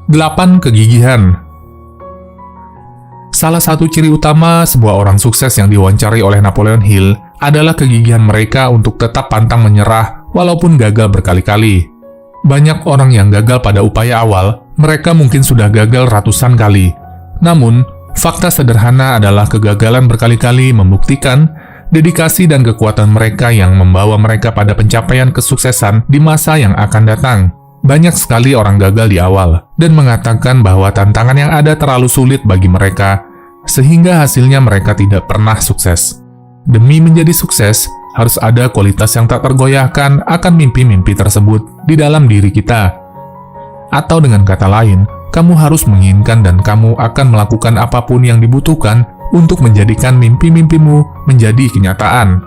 8. Kegigihan. Salah satu ciri utama sebuah orang sukses yang diwawancari oleh Napoleon Hill adalah kegigihan mereka untuk tetap pantang menyerah walaupun gagal berkali-kali. Banyak orang yang gagal pada upaya awal, mereka mungkin sudah gagal ratusan kali. Namun, fakta sederhana adalah kegagalan berkali-kali membuktikan dedikasi dan kekuatan mereka yang membawa mereka pada pencapaian kesuksesan di masa yang akan datang. Banyak sekali orang gagal di awal dan mengatakan bahwa tantangan yang ada terlalu sulit bagi mereka, sehingga hasilnya mereka tidak pernah sukses. Demi menjadi sukses, harus ada kualitas yang tak tergoyahkan akan mimpi-mimpi tersebut di dalam diri kita. Atau dengan kata lain, kamu harus menginginkan dan kamu akan melakukan apapun yang dibutuhkan untuk menjadikan mimpi-mimpimu menjadi kenyataan.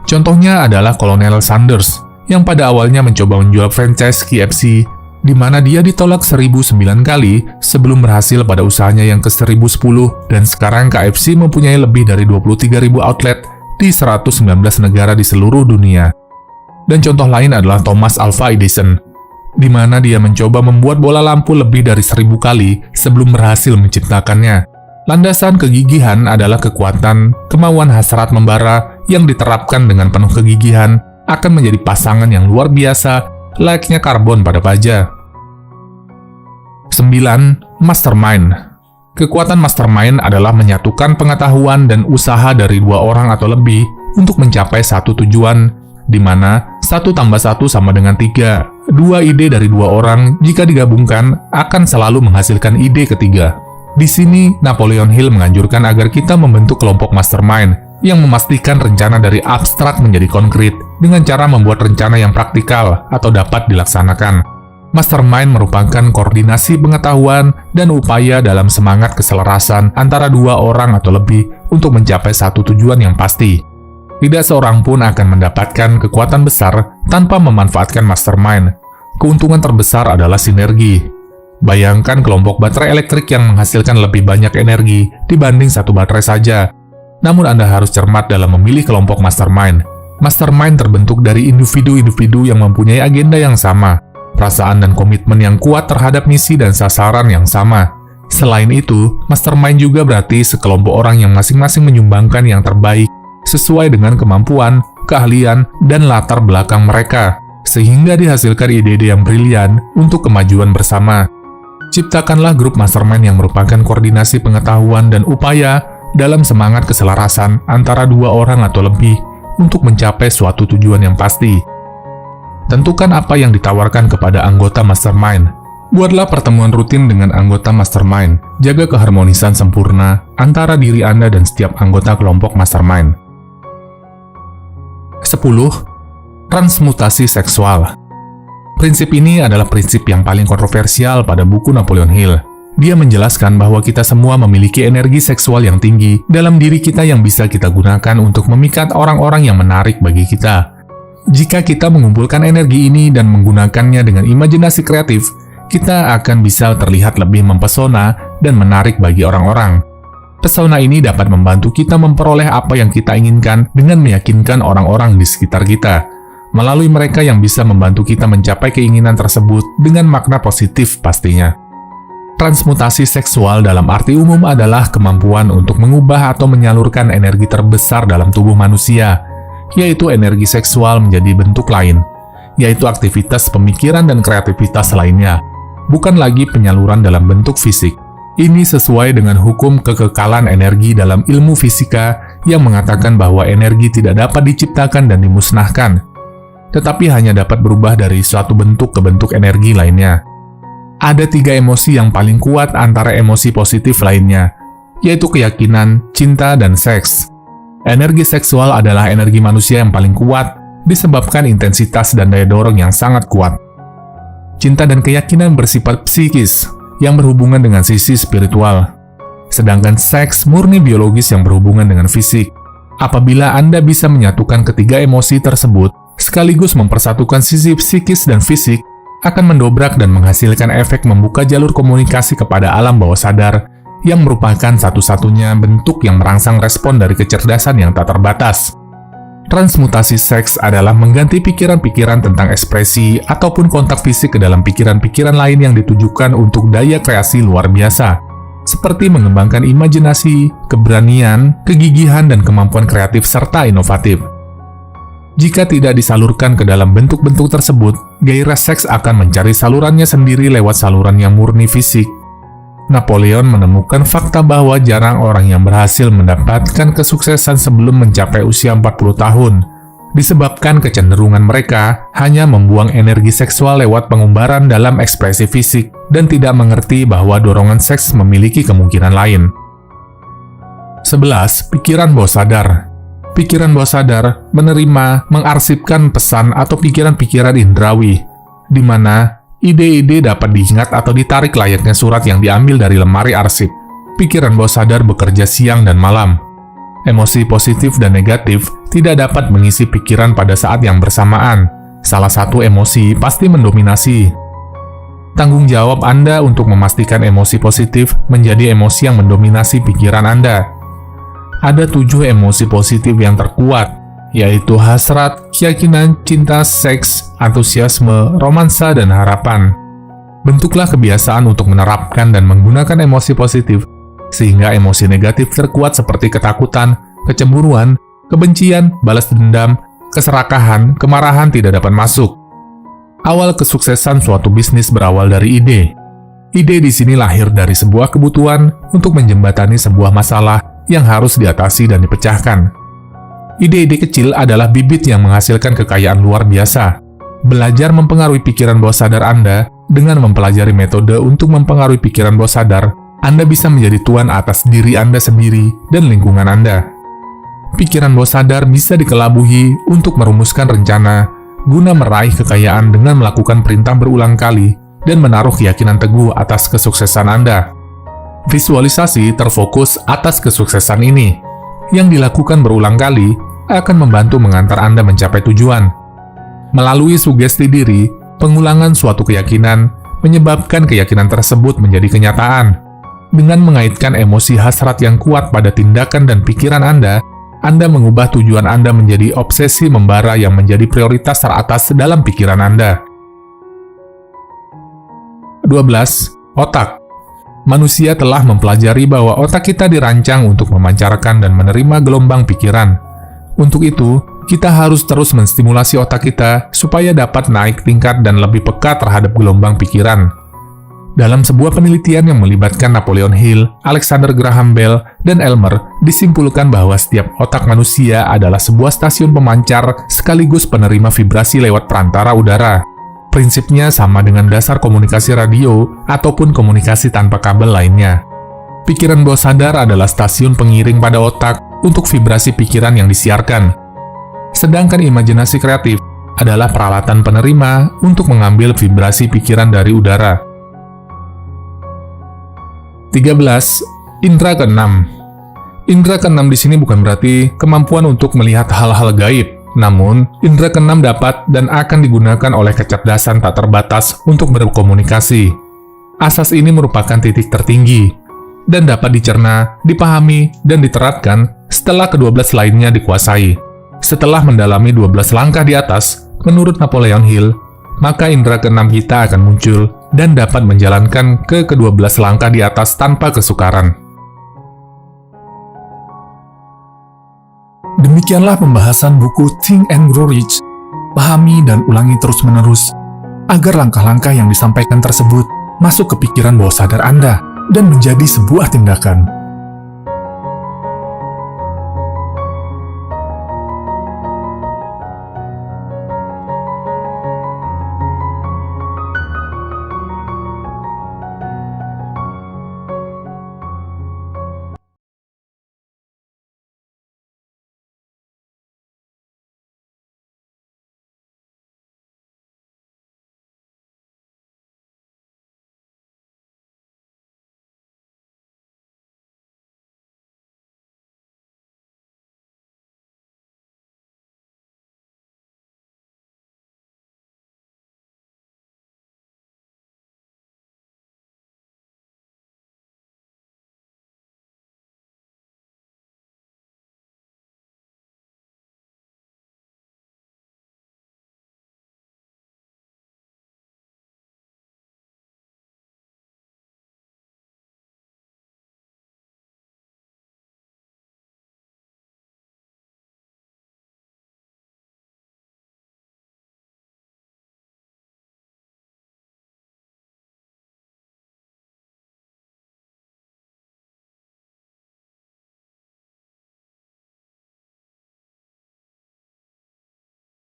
Contohnya adalah Kolonel Sanders, yang pada awalnya mencoba menjual franchise KFC, di mana dia ditolak 1009 kali sebelum berhasil pada usahanya yang ke-1010, dan sekarang KFC mempunyai lebih dari 23.000 outlet di 119 negara di seluruh dunia. Dan contoh lain adalah Thomas Alva Edison, di mana dia mencoba membuat bola lampu lebih dari 1000 kali sebelum berhasil menciptakannya. Landasan kegigihan adalah kekuatan, kemauan hasrat membara yang diterapkan dengan penuh kegigihan akan menjadi pasangan yang luar biasa, layaknya karbon pada baja. 9. Mastermind. Kekuatan mastermind adalah menyatukan pengetahuan dan usaha dari 2 orang atau lebih untuk mencapai satu tujuan, di mana 1 tambah 1 sama dengan 3. 2 ide dari 2 orang jika digabungkan akan selalu menghasilkan ide ketiga. Di sini, Napoleon Hill menganjurkan agar kita membentuk kelompok mastermind yang memastikan rencana dari abstrak menjadi konkret dengan cara membuat rencana yang praktikal atau dapat dilaksanakan. Mastermind merupakan koordinasi pengetahuan dan upaya dalam semangat keselarasan antara 2 orang atau lebih untuk mencapai satu tujuan yang pasti. Tidak seorang pun akan mendapatkan kekuatan besar tanpa memanfaatkan mastermind. Keuntungan terbesar adalah sinergi. Bayangkan kelompok baterai elektrik yang menghasilkan lebih banyak energi dibanding satu baterai saja. Namun Anda harus cermat dalam memilih kelompok mastermind. Mastermind terbentuk dari individu-individu yang mempunyai agenda yang sama, perasaan dan komitmen yang kuat terhadap misi dan sasaran yang sama. Selain itu, mastermind juga berarti sekelompok orang yang masing-masing menyumbangkan yang terbaik sesuai dengan kemampuan, keahlian, dan latar belakang mereka, sehingga dihasilkan ide-ide yang brilian untuk kemajuan bersama. Ciptakanlah grup mastermind yang merupakan koordinasi pengetahuan dan upaya dalam semangat keselarasan antara 2 orang atau lebih untuk mencapai suatu tujuan yang pasti. Tentukan apa yang ditawarkan kepada anggota mastermind. Buatlah pertemuan rutin dengan anggota mastermind. Jaga keharmonisan sempurna antara diri Anda dan setiap anggota kelompok mastermind. 10. Transmutasi seksual. Prinsip ini adalah prinsip yang paling kontroversial pada buku Napoleon Hill. Dia menjelaskan bahwa kita semua memiliki energi seksual yang tinggi dalam diri kita yang bisa kita gunakan untuk memikat orang-orang yang menarik bagi kita. Jika kita mengumpulkan energi ini dan menggunakannya dengan imajinasi kreatif, kita akan bisa terlihat lebih mempesona dan menarik bagi orang-orang. Pesona ini dapat membantu kita memperoleh apa yang kita inginkan dengan meyakinkan orang-orang di sekitar kita, melalui mereka yang bisa membantu kita mencapai keinginan tersebut dengan makna positif pastinya. Transmutasi seksual dalam arti umum adalah kemampuan untuk mengubah atau menyalurkan energi terbesar dalam tubuh manusia, yaitu energi seksual menjadi bentuk lain, yaitu aktivitas pemikiran dan kreativitas lainnya, bukan lagi penyaluran dalam bentuk fisik. Ini sesuai dengan hukum kekekalan energi dalam ilmu fisika yang mengatakan bahwa energi tidak dapat diciptakan dan dimusnahkan, tetapi hanya dapat berubah dari suatu bentuk ke bentuk energi lainnya. Ada 3 emosi yang paling kuat antara emosi positif lainnya, yaitu keyakinan, cinta, dan seks. Energi seksual adalah energi manusia yang paling kuat, disebabkan intensitas dan daya dorong yang sangat kuat. Cinta dan keyakinan bersifat psikis, yang berhubungan dengan sisi spiritual. Sedangkan seks murni biologis yang berhubungan dengan fisik. Apabila Anda bisa menyatukan ketiga emosi tersebut, sekaligus mempersatukan sisi psikis dan fisik, akan mendobrak dan menghasilkan efek membuka jalur komunikasi kepada alam bawah sadar yang merupakan satu-satunya bentuk yang merangsang respon dari kecerdasan yang tak terbatas. Transmutasi seks adalah mengganti pikiran-pikiran tentang ekspresi ataupun kontak fisik ke dalam pikiran-pikiran lain yang ditujukan untuk daya kreasi luar biasa, seperti mengembangkan imajinasi, keberanian, kegigihan, dan kemampuan kreatif serta inovatif. Jika tidak disalurkan ke dalam bentuk-bentuk tersebut, gairah seks akan mencari salurannya sendiri lewat saluran yang murni fisik. Napoleon menemukan fakta bahwa jarang orang yang berhasil mendapatkan kesuksesan sebelum mencapai usia 40 tahun, disebabkan kecenderungan mereka hanya membuang energi seksual lewat pengumbaran dalam ekspresi fisik dan tidak mengerti bahwa dorongan seks memiliki kemungkinan lain. 11. Pikiran bawah sadar. Pikiran bawah sadar menerima, mengarsipkan pesan atau pikiran-pikiran indrawi, di mana ide-ide dapat diingat atau ditarik layaknya surat yang diambil dari lemari arsip. Pikiran bawah sadar bekerja siang dan malam. Emosi positif dan negatif tidak dapat mengisi pikiran pada saat yang bersamaan. Salah satu emosi pasti mendominasi. Tanggung jawab Anda untuk memastikan emosi positif menjadi emosi yang mendominasi pikiran Anda. Ada 7 emosi positif yang terkuat, yaitu hasrat, keyakinan, cinta, seks, antusiasme, romansa, dan harapan. Bentuklah kebiasaan untuk menerapkan dan menggunakan emosi positif, sehingga emosi negatif terkuat seperti ketakutan, kecemburuan, kebencian, balas dendam, keserakahan, kemarahan tidak dapat masuk. Awal kesuksesan suatu bisnis berawal dari ide. Ide di sini lahir dari sebuah kebutuhan untuk menjembatani sebuah masalah yang harus diatasi dan dipecahkan. Ide-ide kecil adalah bibit yang menghasilkan kekayaan luar biasa. Belajar mempengaruhi pikiran bawah sadar Anda dengan mempelajari metode untuk mempengaruhi pikiran bawah sadar, Anda bisa menjadi tuan atas diri Anda sendiri dan lingkungan Anda. Pikiran bawah sadar bisa dikelabuhi untuk merumuskan rencana, guna meraih kekayaan dengan melakukan perintah berulang kali dan menaruh keyakinan teguh atas kesuksesan Anda. Visualisasi terfokus atas kesuksesan ini, yang dilakukan berulang kali akan membantu mengantar Anda mencapai tujuan. Melalui sugesti diri, pengulangan suatu keyakinan menyebabkan keyakinan tersebut menjadi kenyataan. Dengan mengaitkan emosi hasrat yang kuat pada tindakan dan pikiran Anda mengubah tujuan Anda menjadi obsesi membara yang menjadi prioritas teratas dalam pikiran Anda. 12. Otak. Manusia telah mempelajari bahwa otak kita dirancang untuk memancarkan dan menerima gelombang pikiran. Untuk itu, kita harus terus menstimulasi otak kita supaya dapat naik tingkat dan lebih peka terhadap gelombang pikiran. Dalam sebuah penelitian yang melibatkan Napoleon Hill, Alexander Graham Bell, dan Elmer, disimpulkan bahwa setiap otak manusia adalah sebuah stasiun pemancar sekaligus penerima vibrasi lewat perantara udara. Prinsipnya sama dengan dasar komunikasi radio ataupun komunikasi tanpa kabel lainnya. Pikiran bawah sadar adalah stasiun pengiring pada otak untuk vibrasi pikiran yang disiarkan. Sedangkan imajinasi kreatif adalah peralatan penerima untuk mengambil vibrasi pikiran dari udara. 13. Indra keenam. Indra keenam di sini bukan berarti kemampuan untuk melihat hal-hal gaib. Namun, indera keenam dapat dan akan digunakan oleh kecerdasan tak terbatas untuk berkomunikasi. Asas ini merupakan titik tertinggi, dan dapat dicerna, dipahami, dan diterapkan setelah ke-12 lainnya dikuasai. Setelah mendalami 12 langkah di atas, menurut Napoleon Hill, maka indera keenam kita akan muncul dan dapat menjalankan ke-12 langkah di atas tanpa kesukaran. Demikianlah pembahasan buku Think and Grow Rich. Pahami dan ulangi terus-menerus, agar langkah-langkah yang disampaikan tersebut masuk ke pikiran bawah sadar Anda dan menjadi sebuah tindakan.